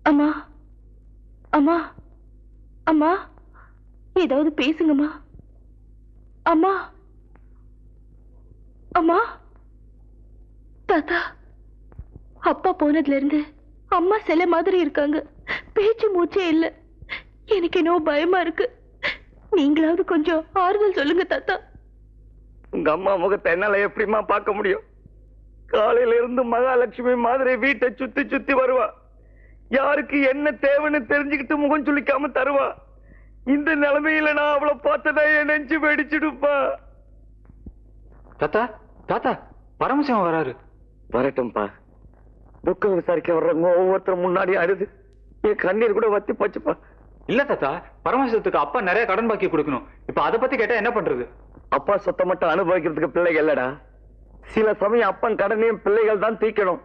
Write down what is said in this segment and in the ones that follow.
அம்மா அம்மா அம்மா ஏதாவது பேசுங்கம்மா. அம்மா அம்மா. தாத்தா, அப்பா போனதுல இருந்து அம்மா சில மாதிரி இருக்காங்க. பேச்சு மூச்சே இல்ல. எனக்கு என்னவோ பயமா இருக்கு. நீங்களாவது கொஞ்சம் ஆறுதல் சொல்லுங்க தாத்தா. உங்க அம்மா முகத்தை என்னால எப்படிமா பார்க்க முடியும்? காலையில இருந்து மகாலட்சுமி மாதிரி வீட்டை சுத்தி சுத்தி வருவா. யாருக்கு என்ன தேவைன்னு தெரிஞ்சுக்கிட்டு முகம் சுளிக்காம தருவா. இந்த நிலைமையில நான் அவளை பார்த்ததா என் நெஞ்சு வெடிச்சிடுப்பா. தாத்தா தாத்தா, பரமசிவம் வராரு. வரட்டும்பா. துக்கம் விசாரிக்க வர்றவங்க ஒவ்வொருத்தரும் முன்னாடி அழுது என் கண்ணீர் கூட வத்தி போச்சுப்பா. இல்ல தாத்தா, பரமசிவத்துக்கு அப்பா நிறைய கடன் பாக்கி கொடுக்கணும். இப்ப அதை பத்தி கேட்டா என்ன பண்றது? அப்பா சொத்தை மட்டும் அனுபவிக்கிறதுக்கு பிள்ளைகள் இல்லடா. சில சமயம் அப்பன் கடனையும் பிள்ளைகள் தான் தீக்கணும்.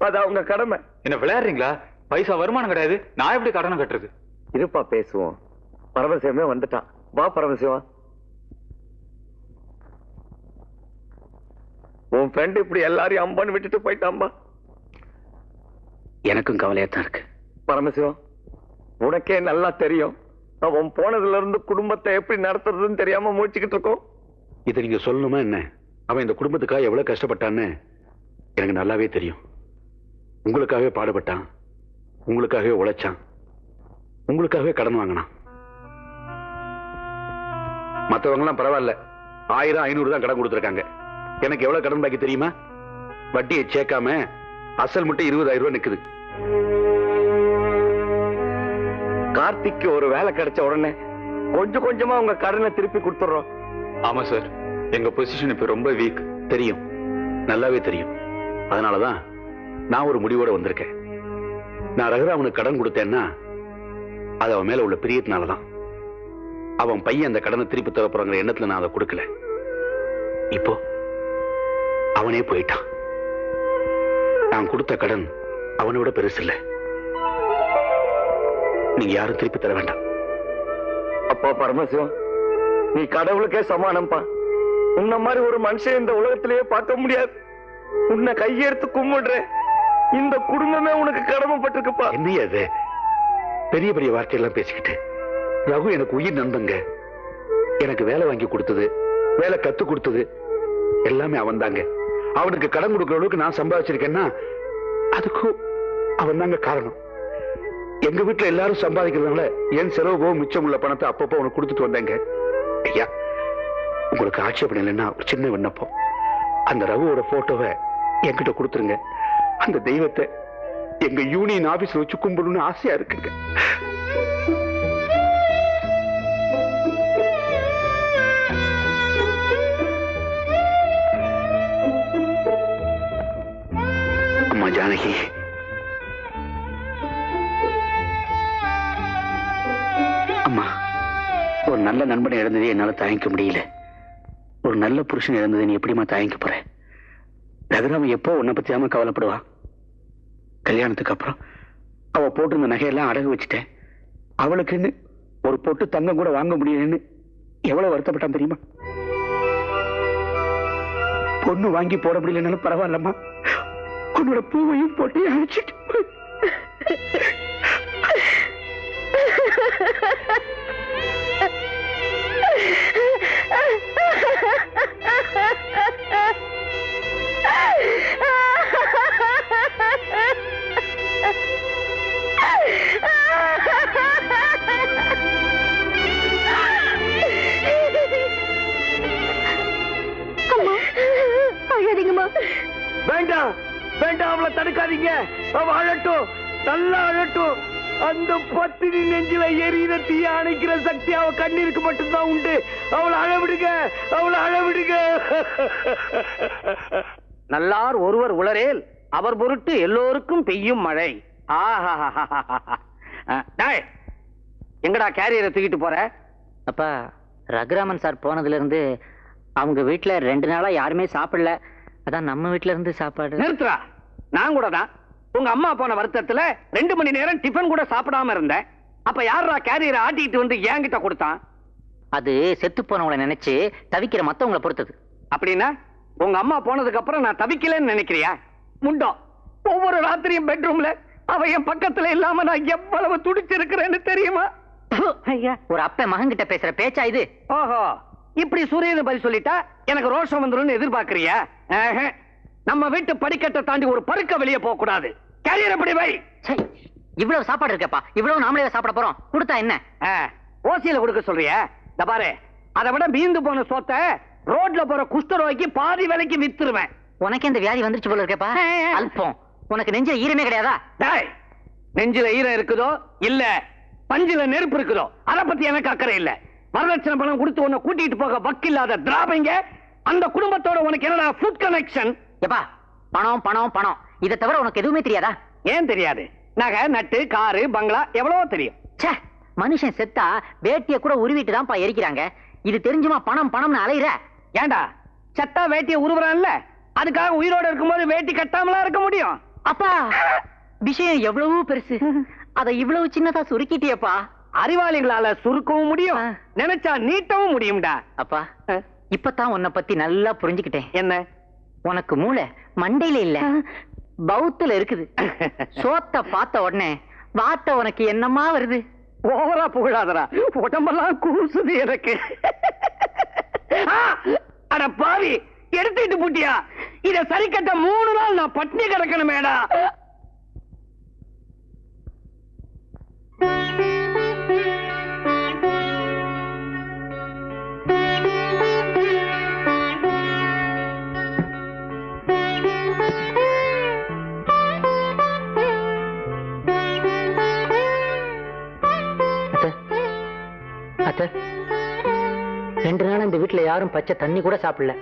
அது அவங்க கடமை. என்ன விளையாடுறீங்களா? பைசா வருமானம் கிடையாது, நான் எப்படி கடனை கட்டுறது? இருப்பா, பேசுவோம். பரமசிவமே வந்துட்டான். வா பரமசிவம். உன் ஃப்ரெண்ட் இப்படி எல்லாரையும் அம்பான்னு விட்டுட்டு போயிட்டான்பா. எனக்கும் கவலையாத்தான் இருக்கு. பரமசிவம், உனக்கே நல்லா தெரியும் அவன் போனதுல இருந்து குடும்பத்தை எப்படி நடத்துறதுன்னு தெரியாம முடிச்சுக்கிட்டு இருக்கோம். இதை நீங்க சொல்லணுமா என்ன? அவன் இந்த குடும்பத்துக்காக எவ்வளவு கஷ்டப்பட்டான்னு எனக்கு நல்லாவே தெரியும். உங்களுக்காகவே பாடுபட்டான், உங்களுக்காகவே உழைச்சான், உங்களுக்காகவே கடன் வாங்கினான். மற்றவங்க எல்லாம் பரவாயில்ல, 1000 500 தான் கடன் கொடுத்துருக்காங்க. எனக்கு எவ்வளவு கடன் பாக்கி தெரியுமா? வட்டியை சேர்க்காம அசல் மட்டும் 20,000 ரூபாய் நிக்குது. கார்த்திக்கு ஒரு வேலை கிடைச்ச உடனே கொஞ்சம் கொஞ்சமா உங்க கடனை திருப்பி கொடுத்துறோம். ஆமா சார், எங்க பொசிஷன் இப்ப ரொம்ப வீக். தெரியும், நல்லாவே தெரியும். அதனாலதான் நான் ஒரு முடிவோட வந்திருக்கேன். நான் ரகுராமனுக்கு கடன் கொடுத்தேன்னா அது அவன் மேல உள்ள பிரியத்தினாலதான். அவன் பையன் அந்த கடனை திருப்பி தர போறாங்கிற எண்ணத்துல நான் அதை கொடுக்கல. இப்போ அவனே போயிட்டான். நான் கொடுத்த கடன் அவனை விட பெருசு இல்ல. நீங்க யாரும் திருப்பி தர வேண்டாம். அப்பா பரமசிவம், நீ கடவுளுக்கே சமானம்பா. உன்ன மாதிரி ஒரு மனுஷன் இந்த உலகத்திலேயே பார்க்க முடியாது. உன்னை கையெடுத்து கும்பிடுறேன். இந்த குடும்பமே உனக்கு கடமைப்பட்டிருக்குப்பா. என்னையா அது? பெரிய பெரிய வார்த்தையெல்லாம் பேசிக்கிட்டு. ரகு எனக்கு உயிர் நண்பங்க. எனக்கு வேலை வாங்கி கொடுத்தது, வேலை கத்து கொடுத்தது எல்லாமே அவன் தாங்க. அவனுக்கு கடன் கொடுக்கிற அளவுக்கு நான் சம்பாதிச்சிருக்கேன்னா அதுக்கும் அவன் தாங்க காரணம். எங்க வீட்டுல எல்லாரும் சம்பாதிக்கிறதுனால என் செலவு போக மிச்சம் உள்ள பணத்தை அப்பப்போ அவனுக்கு கொடுத்துட்டு வந்தேங்க. ஐயா, உங்களுக்கு ஆட்சேபணம் இல்லைன்னா ஒரு சின்ன விண்ணப்பம். அந்த ரகுவோட போட்டோவை என்கிட்ட கொடுத்துருங்க. அந்த தெய்வத்தை எங்க யூனியன் ஆபீஸ்ல வச்சு கும்பிடணும்னு ஆசையா இருக்குங்க. அம்மா ஜானகி, அம்மா, ஒரு நல்ல நண்பனை இழந்ததே என்னால தாங்கிக்க முடியல. ஒரு நல்ல புருஷன் இழந்ததை நீ எப்படிமா தாங்கிக்க போற? ரகுராம எப்போ உன்னை பத்தியாம கவலைப்படுவா? கல்யாணத்துக்கு அப்புறம் அவ போட்டிருந்த நகையெல்லாம் அடகு வச்சுட்டேன். அவளுக்குன்னு ஒரு பொட்டு தங்கம் கூட வாங்க முடியலன்னு எவ்வளவு வருத்தப்பட்டான் தெரியுமா? பொண்ணு வாங்கி போட முடியலன்னாலும் பரவாயில்லம்மா, உன்னோட பூவையும் போட்டு அழைச்சிட்டு வேண்டாம் வேண்டாம், அவளை தடுக்காதீங்க. அவ அழட்டும், நல்லா அழட்டும். அந்த பத்தினி நெஞ்சில எரியிற தீய அணைக்கிற சக்தி அவ கண்ணீருக்கு மட்டும்தான் உண்டு. அவளை அழவிடுங்க, அவளை அழவிடுங்க. நல்லார் ஒருவர் உளரேல் அவர் பொருட்டு எல்லோருக்கும் பெய்யும் மழை. எங்கடா கேரியரை தூக்கிட்டு போற? அப்பா, ரகுராமன் சார் போனதுல இருந்து அவங்க வீட்டுல 2 நாளா யாருமே சாப்பிடல. அதான் நம்ம வீட்டுல இருந்து சாப்பாடு. நிறுத்துறா. நான் கூட தான் உங்க அம்மா போன வருத்தத்துல 2 மணி நேரம் டிஃபன் கூட சாப்பிடாம இருந்தேன். அப்ப யாரா கேரியரை ஆட்டிட்டு வந்து என்கிட்ட கொடுத்தான்? அது செத்து போனவங்களை நினைச்சு தவிக்கிற மத்தவங்களை பொறுத்தது. அப்படின்னா உங்க அம்மா போனதுக்கு அப்புறம் நான் தவிக்கலன்னு நினைக்கிறியா? முண்டோ, ஒவ்வொரு ராத்திரியும் பெட்ரூம்ல அவ என் பக்கத்துல இல்லாம நான் எவ்வளவு துடிச்சிருக்கிறேன்னு தெரியுமா? ஒரு அப்ப மகன் கிட்ட பேசுற பேச்சா இது? ஓஹோ, இப்படி சூரியன் பதில் சொல்லிட்டா எனக்கு ரோஷம் வந்துரும் எதிர்பார்க்கறியா? நம்ம வீட்டு படிக்கட்டை தாண்டி ஒரு பருக்க வெளியே போக கூடாது. கேரியர் எப்படி வை. இவ்வளவு சாப்பாடு இருக்கப்பா, இவ்வளவு நாமளே சாப்பிட போறோம், கொடுத்தா என்ன? ஓசியில கொடுக்க சொல்றிய? இந்த பாரு, அதை விட மீந்து போன சோத்தை ரோட்ல போற குஷ்டரோய்க்கு பாதி விலைக்கு வித்துருவேன். உனக்கு இந்த வியாதி வந்துருச்சு போல இருக்கப்பா. அல்பம், உனக்கு நெஞ்சில ஈரமே கிடையாதா? நெஞ்சில ஈரம் இருக்குதோ இல்ல பஞ்சில நெருப்பு இருக்குதோ அத பத்தி எனக்கு அக்கறை இல்ல. வரதட்சணை பணம் கொடுத்து உன்னை கூட்டிட்டு போக வக்கில்லாத திராவிங்க அந்த குடும்பத்தோட உனக்கு என்னடா ஃபுட் கனெக்ஷன்? எப்பா, பணம் பணம் பணம், இதை தவிர உனக்கு எதுவுமே தெரியாதா? ஏன் தெரியாது? நகை நட்டு காரு பங்களா எவ்வளவோ தெரியும். மனுஷன் செத்தா வேட்டிய கூட உருவிட்டு தான்ப்பா எரிக்கிறாங்க. இது தெரிஞ்சுமா பணம் பணம்னு அலையிற? ஏண்டா செத்தா வேட்டிய உருவுறான்ல, அதுக்காக உயிரோட இருக்கும்போது வேட்டி கட்டாமலா இருக்க முடியும்? அப்பா, விஷயம் எவ்வளவு பெருசு, அதை இவ்வளவு சின்னதா சுருக்கிட்டியப்பா. அறிவாளிகளால சுருக்கவும் முடியும், நினைச்சா நீட்டவும் முடியும்டா. அப்பா, இப்பதான் உன்னை பத்தி நல்லா புரிஞ்சுக்கிட்டேன். என்ன? உனக்கு மூளை மண்டையில இல்ல, பௌத்துல இருக்குது. சோத்த பார்த்த உடனே வார்த்தை உனக்கு என்னமா வருது? ஓவரா புகழாதரா, உடம்பெல்லாம் கூசுது எனக்கு. அட பாவி, எடுத்துட்டு போட்டியா? இத சரி கட்ட 3 நாள் நான் பட்னி கிடக்கணுமேடா. அத்தை, 2 நாள் இந்த வீட்டுல யாரும் பச்சை தண்ணி கூட சாப்பிடல.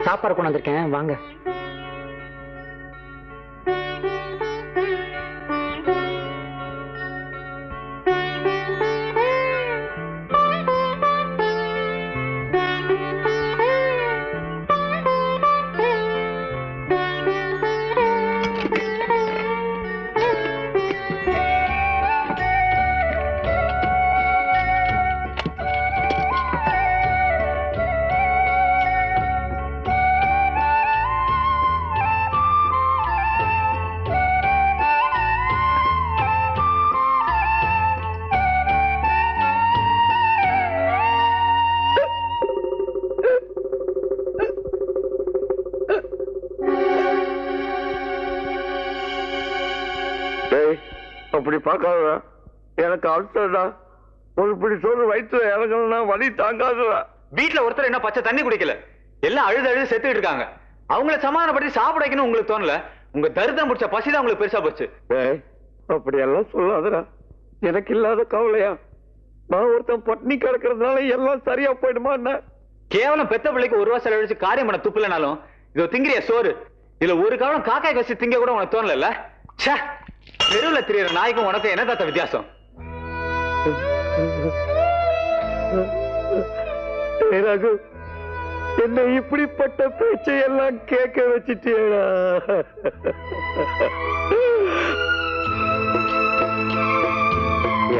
சாப்பாடு கொண்டு வந்திருக்கேன், வாங்க. அப்படி பார்க்காத, எனக்கு அல்சர்டா. ஒரு பிடி சோறு வயிற்றுல இறங்கணும்னா வலி தாங்காதுடா. வீட்டுல ஒருத்தர் என்ன பச்சை தண்ணி குடிக்கல, எல்லாம் அழுது அழுது செத்துட்டு இருக்காங்க. அவங்கள சமாதானப்படுத்தி சாப்பிட வைக்கணும் உங்களுக்கு தோணல. உங்க தரித்திரம் பிடிச்ச பசிதான் உங்களுக்கு பெருசா போச்சு. அப்படி எல்லாம் சொல்லாதடா, எனக்கு இல்லாத கவலையா? நான் ஒருத்தன் பட்னி கிடக்கிறதுனால எல்லாம் சரியா போயிடுமா என்ன? கேவலம் பெத்த பிள்ளைக்கு 1 ரூபா செலவழிச்சு காரியம் பண்ண துப்புலனாலும் இது திங்கிறிய சோறு. இதுல ஒரு காலம் காக்காய் வச்சு திங்க கூட உனக்கு தோணல. தெருவுல திரியற நாய்க்கும் உனக்கு என்ன தாத்த வித்தியாசம்? ரகு, என்ன இப்படிப்பட்ட பேச்சை எல்லாம் கேட்க வச்சிட்டேடா.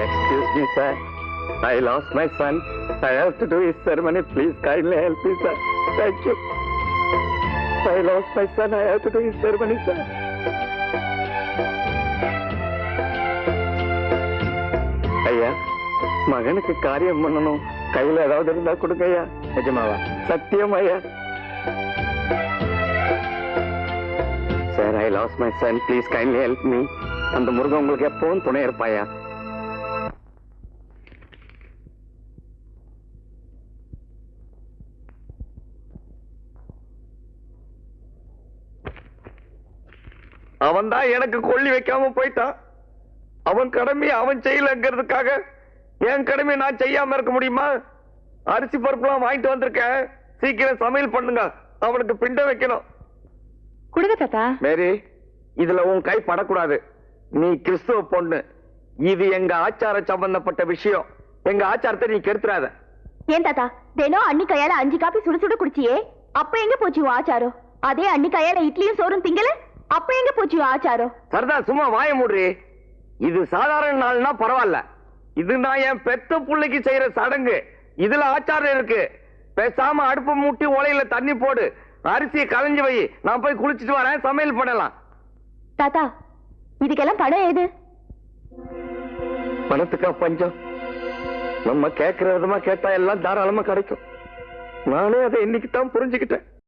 Excuse me, sir. I lost my son. I have to do his ceremony. Please kindly help me, sir. Thank you. I lost my son. I have to do his ceremony, sir. ஐயா, மகனுக்கு காரியம் பண்ணணும். கையில ஏதாவது இருந்தா கொடுங்க ஐயா. நிஜமாவா? சத்தியம் ஐயா. Sir, I last my son. Please kindly help me. அந்த முருகன் உங்களுக்கு எப்பவும் துணை இருப்பாயா? அவன் தான் எனக்கு கொள்ளி வைக்காம போயிட்டான். அவன் கடமையை அவன் செய்யலங்கிறதுக்காக என் கடமையை நான் செய்யாம இருக்க முடியுமா? அரிசி பருப்புலாம் வாங்கிட்டு வந்திருக்கேன், சீக்கிரம் சமையல் பண்ணுங்க. அவனுக்கு பிண்டம் வைக்கணும். கொடுங்க தாத்தா. மேரி, இதுல உன் கை படக்கூடாது. நீ கிறிஸ்துவ பொண்ணு. இது எங்க ஆச்சார சம்பந்தப்பட்ட விஷயம். எங்க ஆச்சாரத்தை நீ கெடுத்துறாத. ஏன் தாத்தா, தினம் அண்ணி கையால 5 காப்பி சுடு சுடு குடிச்சியே, அப்ப எங்க போச்சு ஆச்சாரம்? அதே அண்ணி கையால இட்லியும் சோறும் திங்கல, அப்ப எங்க போச்சு ஆச்சாரம்? சரதா, சும்மா வாய மூடுறி. இது சாதாரண நாள்னா பரவாயில்ல. இது நான் என் பெத்த புள்ளைக்கு செய்யற சடங்கு. இதுல ஆச்சாரம் இருக்கு. பேசாம அடுப்பை மூட்டி உலையில தண்ணி போடு, அரிசியை களைஞ்சு வை, நான் போய் குளிச்சுட்டு வரேன், சமையல் பண்ணலாம். தாத்தா, இதுக்கெல்லாம் பணம் ஏது? பணத்துக்கா பஞ்சம்? நம்ம கேட்கிற விதமா கேட்டா எல்லாம் தாராளமா கிடைக்கும். நானே அதை இன்னைக்கு தான் புரிஞ்சுக்கிட்டேன்.